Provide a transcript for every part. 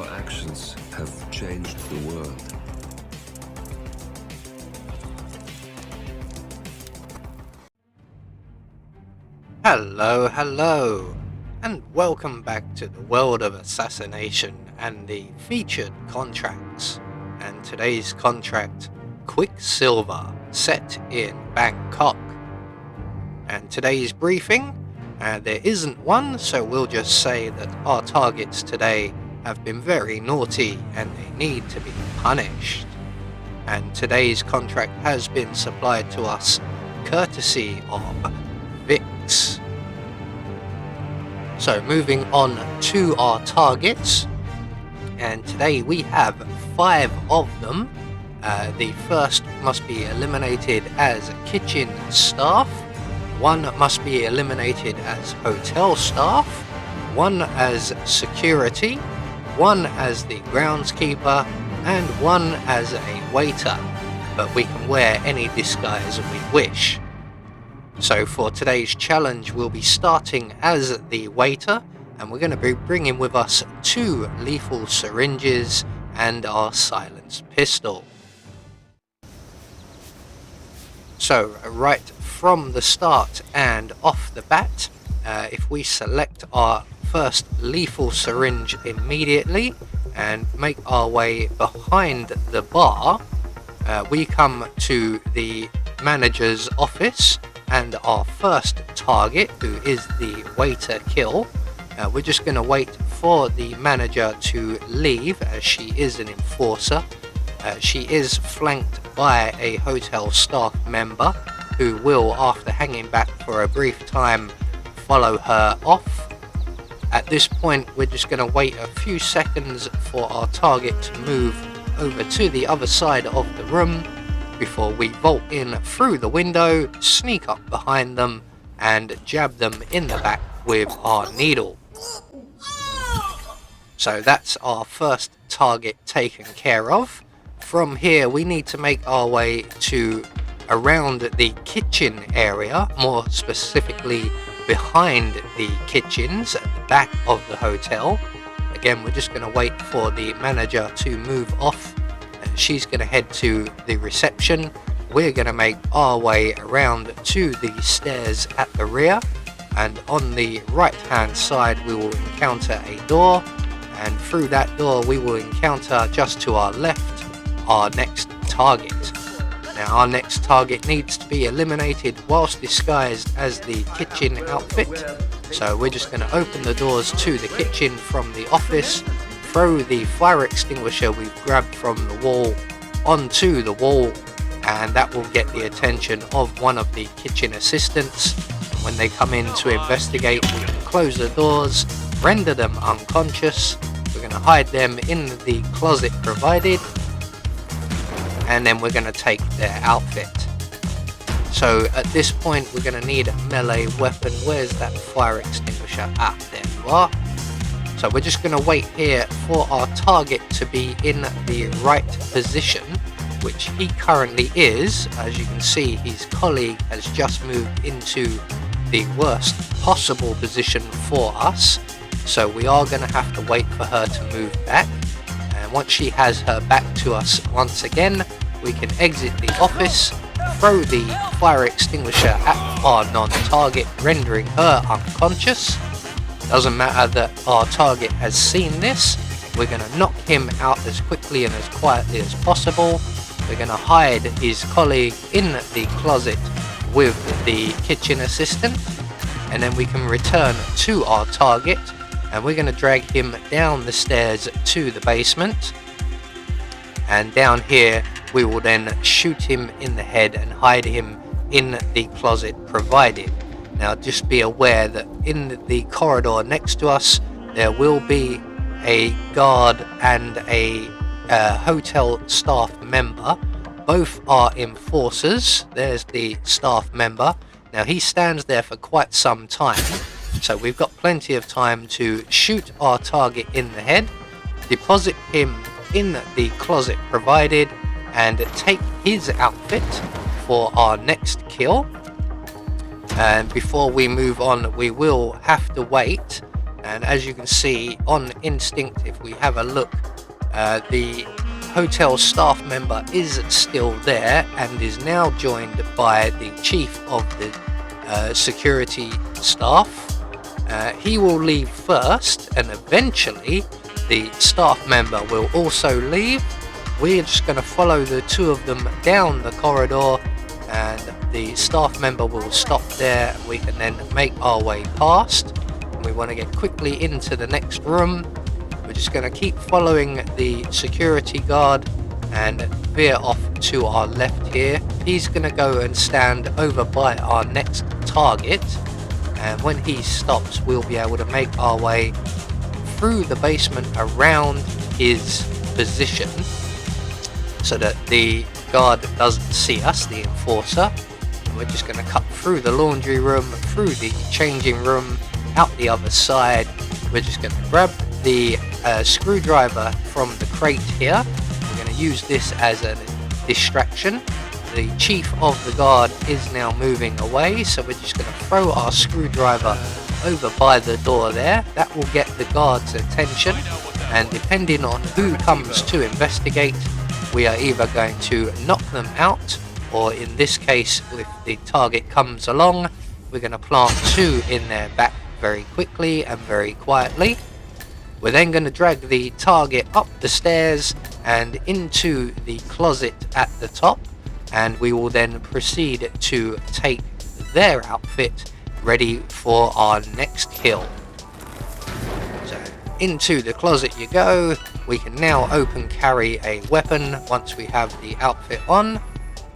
Your actions have changed the world. Hello, and welcome back to the world of assassination and the featured contracts. And today's contract, Quicksilver, set in Bangkok. And today's briefing, there isn't one, so we'll just say that our targets today have been very naughty and they need to be punished. And today's contract has been supplied to us courtesy of Vix. So moving on to our targets, and today we have 5 of them. The first must be eliminated as kitchen staff, 1 must be eliminated as hotel staff, 1 as security, 1 as the groundskeeper, and 1 as a waiter, but we can wear any disguise we wish. So for today's challenge, we'll be starting as the waiter, and we're going to be bringing with us 2 lethal syringes and our silenced pistol. So right from the start and off the bat, if we select our first lethal syringe immediately and make our way behind the bar, we come to the manager's office. And our first target, who is the waiter kill, we're just going to wait for the manager to leave, as she is an enforcer. She is flanked by a hotel staff member who will, after hanging back for a brief time, follow her off. At this point, we're just going to wait a few seconds for our target to move over to the other side of the room before we vault in through the window, sneak up behind them, and jab them in the back with our needle. So that's our first target taken care of. From here, we need to make our way to around the kitchen area, more specifically behind the kitchens at the back of the hotel. Again, we're just going to wait for the manager to move off. She's going to head to the reception. We're going to make our way around to the stairs at the rear, and on the right hand side we will encounter a door, and through that door we will encounter just to our left our next target. Now our next target needs to be eliminated whilst disguised as the kitchen outfit, so we're just going to open the doors to the kitchen from the office, throw the fire extinguisher we've grabbed from the wall onto the wall, and that will get the attention of one of the kitchen assistants. And when they come in to investigate, we can close the doors, render them unconscious. We're going to hide them in the closet provided, and then we're going to take their outfit. So at this point we're going to need a melee weapon. Where's that fire extinguisher? Ah, there you are. So we're just going to wait here for our target to be in the right position, which he currently is. As you can see, his colleague has just moved into the worst possible position for us. So we are going to have to wait for her to move back. And once she has her back to us once again, we can exit the office, throw the fire extinguisher at our non-target, rendering her unconscious. Doesn't matter that our target has seen this, we're going to knock him out as quickly and as quietly as possible. We're going to hide his colleague in the closet with the kitchen assistant, and then we can return to our target, and we're going to drag him down the stairs to the basement, and down here we will then shoot him in the head and hide him in the closet provided. Now just be aware that in the corridor next to us there will be a guard and a hotel staff member. Both are enforcers. There's the staff member. Now he stands there for quite some time, so we've got plenty of time to shoot our target in the head, deposit him in the closet provided, and take his outfit for our next kill. And before we move on, we will have to wait And as you can see on instinct, if we have a look, the hotel staff member is still there and is now joined by the chief of the security staff. He will leave first, and eventually the staff member will also leave. We're just going to follow the two of them down the corridor, and the staff member will stop there. We can then make our way past. We want to get quickly into the next room. We're just going to keep following the security guard and veer off to our left here. He's going to go and stand over by our next target, and when he stops we'll be able to make our way through the basement around his position so that the guard doesn't see us, the enforcer. And we're just going to cut through the laundry room, through the changing room, out the other side. We're just going to grab the screwdriver from the crate here. We're going to use this as a distraction. The chief of the guard is now moving away, so we're just going to throw our screwdriver over by the door there. That will get the guard's attention, and depending on who comes to investigate, we are either going to knock them out, or in this case, if the target comes along, we're going to plant two in their back very quickly and very quietly. We're then going to drag the target up the stairs and into the closet at the top, and we will then proceed to take their outfit ready for our next kill. So into the closet you go. We can now open carry a weapon once we have the outfit on,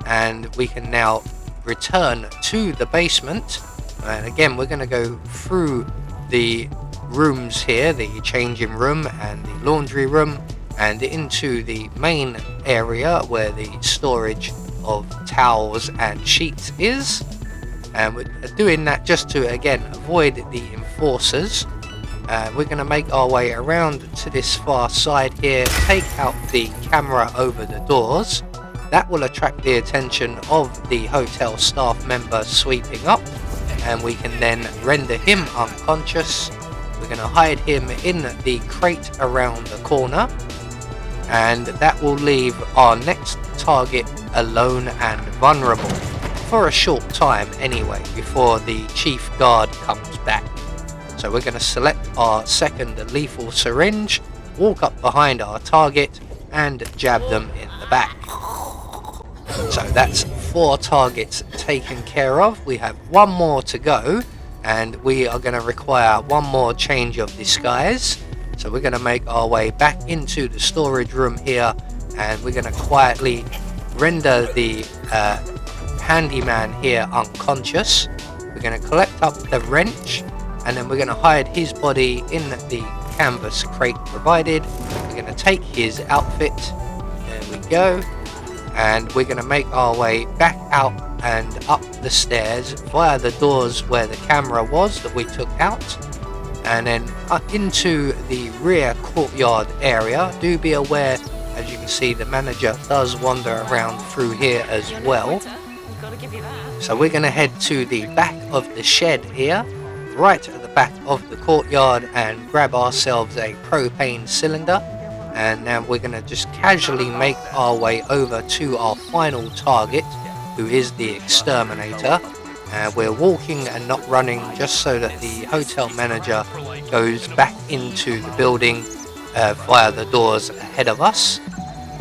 and we can now return to the basement. And again, we're going to go through the rooms here, the changing room and the laundry room, and into the main area where the storage of towels and sheets is. And we're doing that just to again avoid the enforcers. We're going to make our way around to this far side here, take out the camera over the doors. That will attract the attention of the hotel staff member sweeping up, and we can then render him unconscious. We're going to hide him in the crate around the corner, and that will leave our next target alone and vulnerable for a short time anyway, before the chief guard comes back. So we're going to select our second lethal syringe, walk up behind our target and jab them in the back. So that's 4 targets taken care of. We have 1 more to go, and we are going to require 1 more change of disguise. So we're going to make our way back into the storage room here, and we're going to quietly render the handyman here unconscious. We're going to collect up the wrench, and then we're going to hide his body in the canvas crate provided. We're going to take his outfit. There we go. And we're going to make our way back out and up the stairs via the doors where the camera was that we took out, and then up into the rear courtyard area. Do be aware, as you can see, the manager does wander around through here as well. So we're going to head to the back of the shed here, right at the back of the courtyard, and grab ourselves a propane cylinder. And now we're going to just casually make our way over to our final target, who is the exterminator. We're walking and not running, just so that the hotel manager goes back into the building via the doors ahead of us.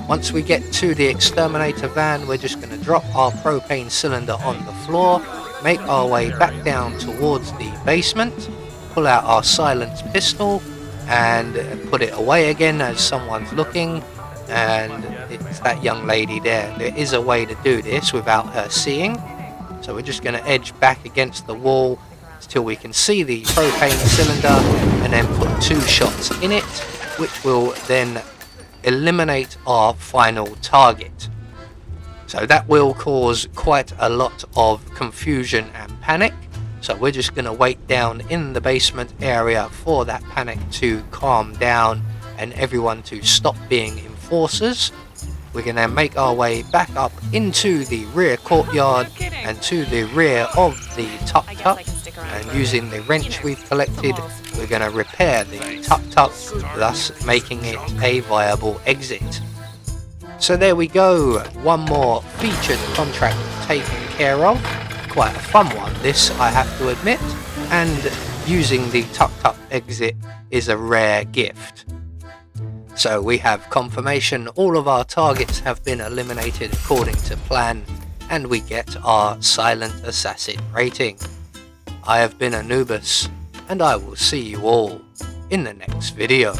Once we get to the exterminator van, we're just going to drop our propane cylinder on the floor, make our way back down towards the basement, pull out our silenced pistol and put it away again as someone's looking, and it's that young lady there. There is a way to do this without her seeing, so we're just going to edge back against the wall till we can see the propane cylinder, and then put 2 shots in it, which will then eliminate our final target. So that will cause quite a lot of confusion and panic. So we're just going to wait down in the basement area for that panic to calm down and everyone to stop being enforcers. We're going to make our way back up into the rear courtyard and to the rear of the tuk-tuk. and using the wrench we've collected, we're going to repair the tuk-tuk, thus making it a viable exit. So there we go, one more featured contract taken care of. Quite a fun one this, I have to admit, and using the tuk-tuk exit is a rare gift. So we have confirmation all of our targets have been eliminated according to plan, and we get our Silent Assassin rating. I have been Anubis, and I will see you all in the next video.